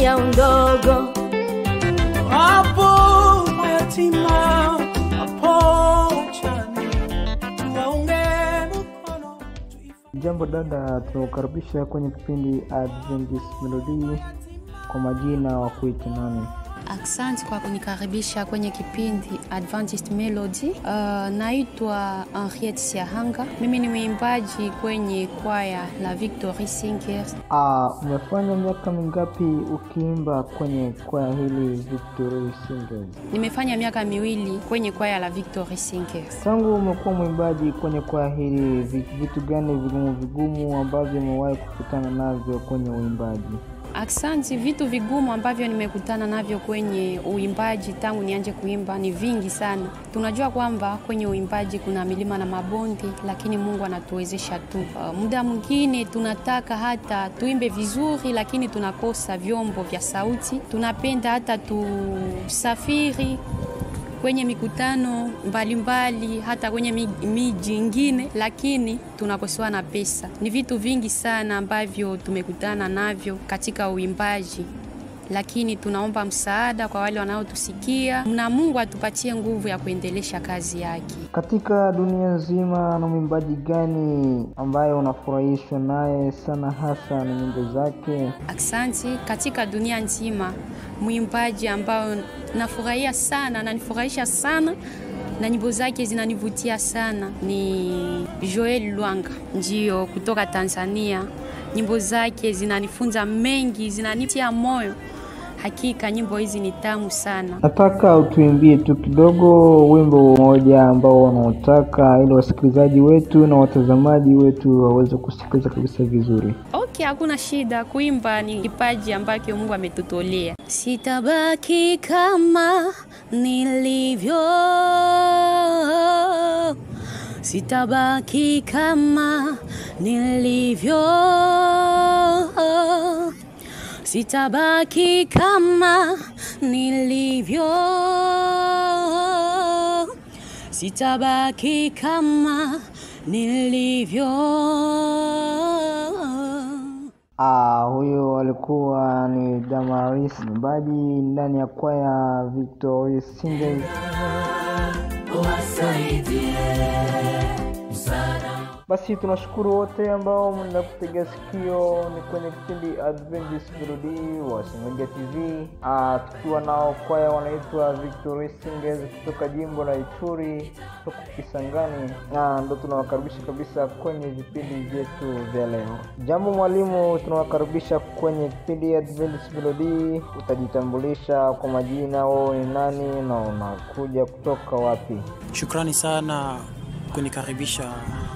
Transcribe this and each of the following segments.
hali ya undogo. Hapo mayatima, hapo chani, tuwaunge mkono. Jambo dada, tunakukaribisha kwenye kipindi Adventist Melody. Kwa majina wa kuita nani? Asante kwa kunikaribisha kwenye kipindi Adventist Melody. Naitwa Henriette Siahanga. Mimi ni mwimbaji kwenye kwaya la Victory Singers. Umefanya miaka mingapi ukiimba kwenye kwaya hili Victory Singers? Nimefanya miaka 2 kwenye kwaya la Victory Singers. Tangu umekuwa mwimbaji kwenye kwaya hili, vitu gani vigumu ambavyo umewahi kukutana navyo kwenye uimbaji? Asante. Vitu vigumu ambavyo nimekutana navyo kwenye uimbaji tangu nianze kuimba ni vingi sana. Tunajua kwamba kwenye uimbaji kuna milima na mabonde, lakini Mungu anatuwezesha tu. Muda mwingine tunataka hata tuimbe vizuri, lakini tunakosa vyombo vya sauti. Tunapenda hata tusafiri kwenye mikutano mbalimbali, hata kwenye miji ingine, lakini tunakosewa na pesa. Ni vitu vingi sana ambavyo tumekutana navyo katika uimbaji, lakini tunaomba msaada kwa wale wanaotusikia, na Mungu atupatie nguvu ya kuendelesha kazi yake. Katika dunia nzima, na mwimbaji gani ambaye unafurahishwa naye sana hasa na nyimbo zake? Asante. Katika dunia nzima, mwimbaji ambao nafurahia sana na nifurahisha sana na nyimbo zake zinanivutia sana ni Joel Lwanga, ndio kutoka Tanzania. Nyimbo zake zinanifunza mengi, zinanitia moyo. Hakika nyimbo hizi ni tamu sana. Nataka utuimbie tu kidogo wimbo mmoja ambao wanaotaka, ili wasikilizaji wetu na watazamaji wetu waweze kusikiliza kabisa vizuri. Okay, hakuna shida. Kuimba ni kipaji ambacho Mungu ametutolea. Sitabaki kama nilivyo, sitabaki kama nilivyo, sitabaki kama nilivyo, sitabaki kama nilivyo. Huyo alikuwa ni Damaris, mwimbaji ndani ya kwaya Victory Singers. Basi tunashukuru wote ambao mnakupiga sikio. Ni kwenye kipindi Adventist Melody wa Singonja TV. Tukiwa nao kwaya wanaitwa Victory Singers kutoka jimbo la Ituri, kutoka Kisangani. Ndio tunawakaribisha kabisa kwenye vipindi vyetu vya leo. Jambo mwalimu, tunawakaribisha kwenye kipindi Adventist Melody. Utajitambulisha kwa majina, wewe ni nani na unakuja kutoka wapi? Shukrani sana kunikaribisha.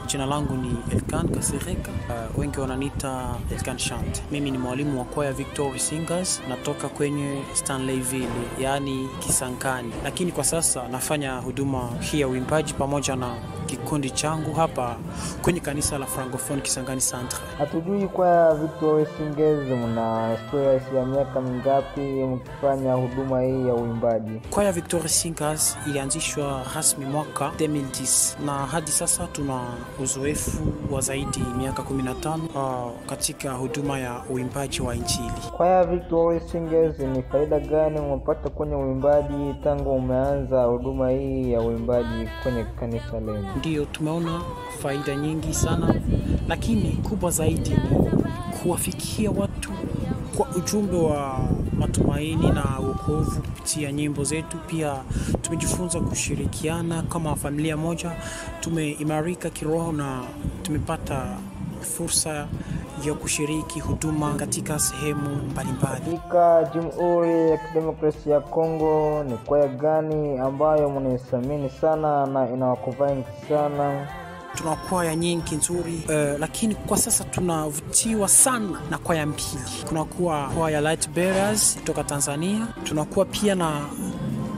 Jina langu ni Elkan Kasireka, wengi wananiita Elkan Chant. Mimi ni mwalimu wa kwaya Victory Singers, natoka kwenye Stanleyville, yani Kisangani. Lakini kwa sasa nafanya huduma hii ya uimbaji pamoja na kikundi changu hapa kwenye kanisa la Francophone Kisangani Centre. Hatujui kwaya Victory Singers mna historia ya miaka mingapi mkifanya huduma hii ya uimbaji? Kwaya Victory Singers ilianzishwa rasmi mwaka 2010 na hadi sasa tuna uzoefu wa zaidi miaka 15 katika huduma ya uimbaji wa Injili. Kwaya Victory Singers, ni faida gani umepata kwenye uimbaji tangu umeanza huduma hii ya uimbaji kwenye kanisa lenu? Ndio, tumeona faida nyingi sana, lakini kubwa zaidi ni kuwafikia watu kwa ujumbe wa matumaini na wokovu kupitia nyimbo zetu. Pia tumejifunza kushirikiana kama familia moja, tumeimarika kiroho na tumepata fursa ya kushiriki huduma katika sehemu mbalimbali. Katika Jamhuri ya Kidemokrasia ya Kongo, ni kwaya gani ambayo mnaithamini sana na inawakuvaini sana? Tuna kwaya nyingi nzuri, lakini kwa sasa tunavutiwa sana na kwaya mbili. Kuna kwaya Light Bearers kutoka Tanzania, tunakuwa pia na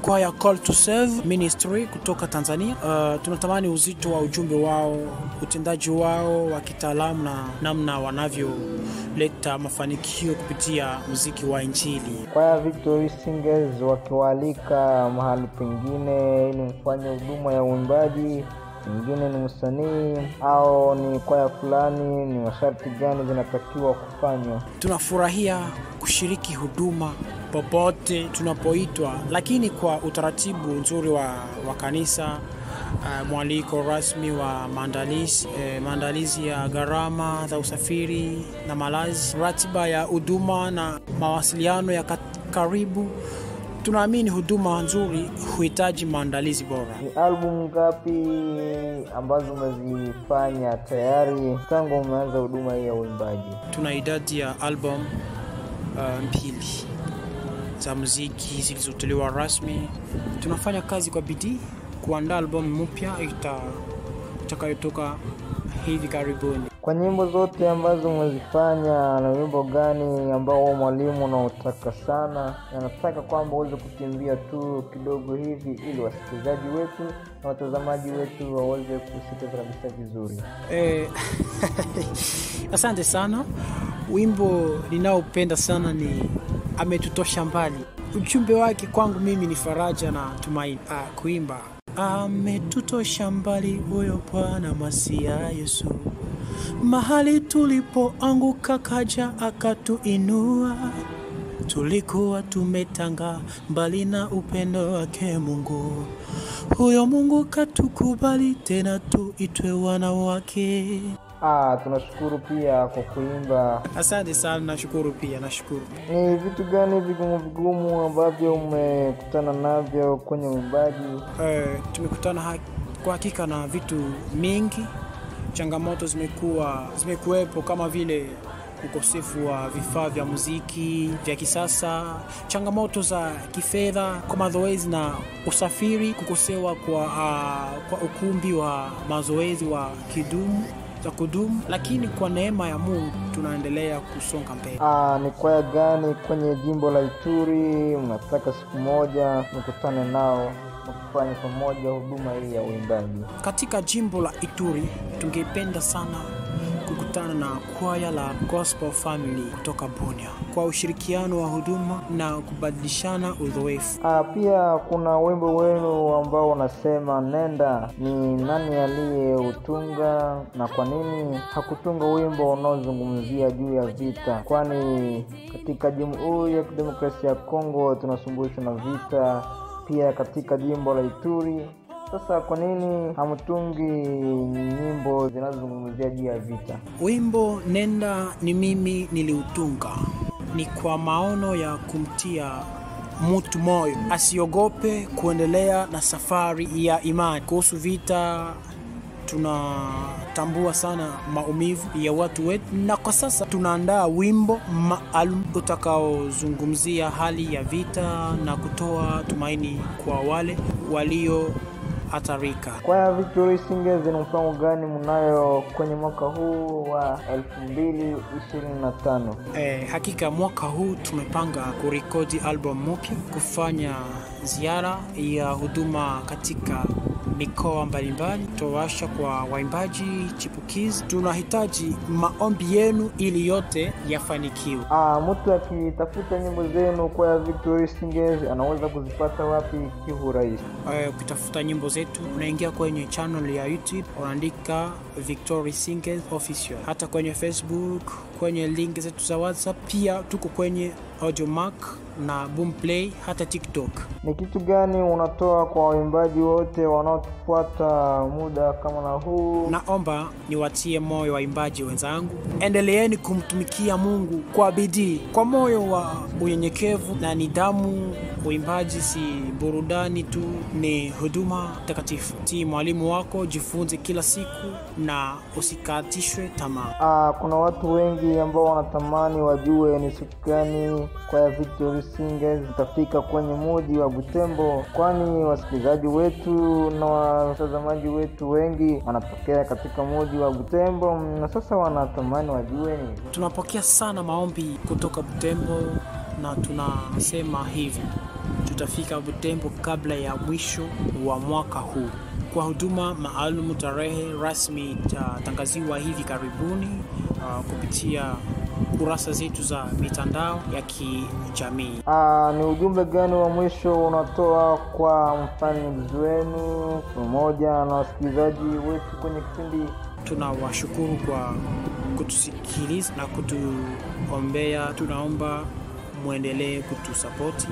kwaya Call to Serve Ministry kutoka Tanzania. Tunatamani uzito wa ujumbe wao, utendaji wao wa kitaalamu na namna wanavyoleta mafanikio kupitia muziki wa Injili. Kwaya Victory Singers wakiwalika mahali pengine ili mfanye huduma ya uimbaji, mwingine ni msanii au ni kwaya fulani, ni masharti gani zinatakiwa kufanywa? Tunafurahia kushiriki huduma popote tunapoitwa, lakini kwa utaratibu nzuri wa kanisa, mwaliko rasmi wa maandalizi ya gharama za usafiri na malazi, ratiba ya huduma na mawasiliano ya karibu. Tunaamini huduma nzuri huhitaji maandalizi bora. Ni album ngapi ambazo umezifanya tayari tangu umeanza huduma hii ya uimbaji? Tuna idadi ya album 2 za muziki zilizotolewa rasmi. Tunafanya kazi kwa bidii kuandaa album mpya itakayotoka hivi karibuni. Kwa nyimbo zote ambazo umezifanya, na wimbo gani ambao mwalimu unaotaka sana na nataka kwamba uweze kukimbia tu kidogo hivi ili wasikilizaji wetu na watazamaji wetu waweze kusikia kabisa vizuri? Asante sana. Wimbo ninaopenda sana ni Ametutosha Mbali. Ujumbe wake kwangu mimi ni faraja na tumaini. Kuimba ametutosha mbali huyo Bwana Masia Yesu, mahali tulipoanguka kaja akatuinua, tulikuwa tumetanga mbali na upendo wake Mungu, huyo Mungu katukubali tena tuitwe wana wake. Tunashukuru pia kwa kuimba. Asante sana, nashukuru pia. Ni vitu gani vigumu ambavyo umekutana navyo kwenye uimbaji? Tumekutana kwa hakika na vitu mingi. Changamoto zimekuwepo kama vile ukosefu wa vifaa vya muziki vya kisasa, changamoto za kifedha kwa mazoezi na usafiri, kukosewa kwa ukumbi wa mazoezi wa kudumu, lakini kwa neema ya Mungu tunaendelea kusonga mbele. Ni kwaya gani kwenye jimbo la Ituri mnataka siku moja mkutane nao kufanya pamoja huduma hii ya uimbaji? Katika jimbo la Ituri tungependa sana kukutana na kwaya la Gospel Family kutoka Bunia kwa ushirikiano wa huduma na kubadilishana uzoefu. Pia kuna wimbo wenu ambao unasema nenda. Ni nani aliyeutunga na kwa nini hakutunga wimbo unaozungumzia juu ya vita? Kwani katika Jamhuri ya Kidemokrasia ya Kongo tunasumbushwa na vita, pia katika jimbo la Ituri. Sasa kwa nini hamtungi nyimbo zinazozungumzia juu ya vita? Wimbo Nenda ni mimi niliutunga. Ni kwa maono ya kumtia mtu moyo asiogope kuendelea na safari ya imani. Kuhusu vita tunatambua sana maumivu ya watu wetu, na kwa sasa tunaandaa wimbo maalum utakaozungumzia hali ya vita na kutoa tumaini kwa wale walio hatarika. Kwa Victory Singers, ni mpango gani mnayo kwenye mwaka huu wa 2025? Hakika mwaka huu tumepanga kurekodi album mpya, kufanya ziara ya huduma katika mikoa mbalimbali, towasha kwa waimbaji chipukizi. Tunahitaji maombi yenu ili yote yafanikiwe. Mtu akitafuta nyimbo zenu kwa Victory Singers anaweza kuzipata wapi kiurahisi? Ukitafuta nyimbo zetu unaingia kwenye channel ya YouTube, unaandika Victory Singers Official. Hata kwenye Facebook, kwenye link zetu za WhatsApp, pia tuko kwenye Audiomack na Boomplay, hata TikTok. Ni kitu gani unatoa kwa waimbaji wote wanaotufuata muda kama na huu? Naomba niwatie moyo waimbaji wenzangu, endeleeni kumtumikia Mungu kwa bidii, kwa moyo wa unyenyekevu na nidhamu. Uimbaji si burudani tu, ni huduma takatifu. Tii mwalimu wako, jifunze kila siku na usikatishwe tamaa. Kuna watu wengi ambao wanatamani wajue ni siku gani kwa Victory Singers itafika kwenye mji wa Butembo, kwani wasikilizaji wetu na watazamaji wetu wengi wanatokea katika mji wa Butembo, na sasa wanatamani wajue ni. Tunapokea sana maombi kutoka Butembo na tunasema hivi: tutafika Butembo kabla ya mwisho wa mwaka huu. Kwa huduma maalum, tarehe rasmi itatangaziwa hivi karibuni kupitia kurasa zetu za mitandao ya kijamii. Ni ujumbe gani wa mwisho unatoa kwa mfanyakazi wenu pamoja na wasikilizaji wetu kwenye kipindi? Tunawashukuru kwa kutusikiliza na kutuombea. Tunaomba muendelee kutusapoti,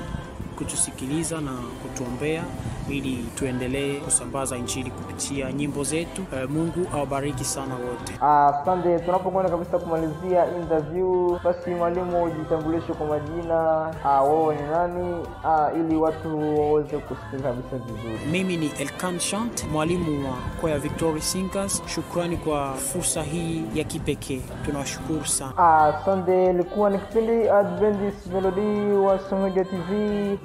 kutusikiliza na kutuombea ili tuendelee kusambaza injili kupitia nyimbo zetu. Mungu awabariki sana wote. Asante. Tunapokwenda kabisa kumalizia interview, basi mwalimu ujitambulishe kwa majina, wewe ni nani, ili watu waweze kusikiliza kabisa vizuri. Mimi ni Elkan Chant, mwalimu wa kwaya Victory Singers. Shukrani kwa fursa hii ya kipekee. Tunawashukuru sana. Asante. Ilikuwa ni kipindi Adventist Melody wa Somedia TV.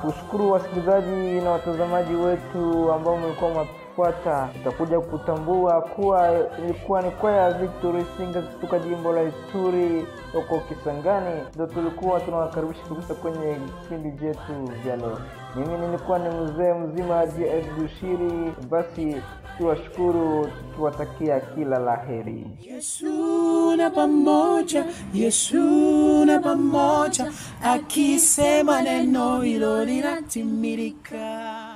Tushukuru wasikilizaji na watazamaji wetu ambao mlikuwa mnatufuata. Tutakuja kutambua kuwa ilikuwa ni kwaya Victory Singers kutoka jimbo la Ituri huko Kisangani. Ndio tulikuwa tunawakaribisha kabisa kwenye kipindi chetu vya leo. Mimi nilikuwa ni mzee mzima J.F. Bushiri. Basi tuwashukuru, tuwatakia kila laheri. Yesu na pamoja, Yesu na pamoja, akisema neno hilo linatimilika.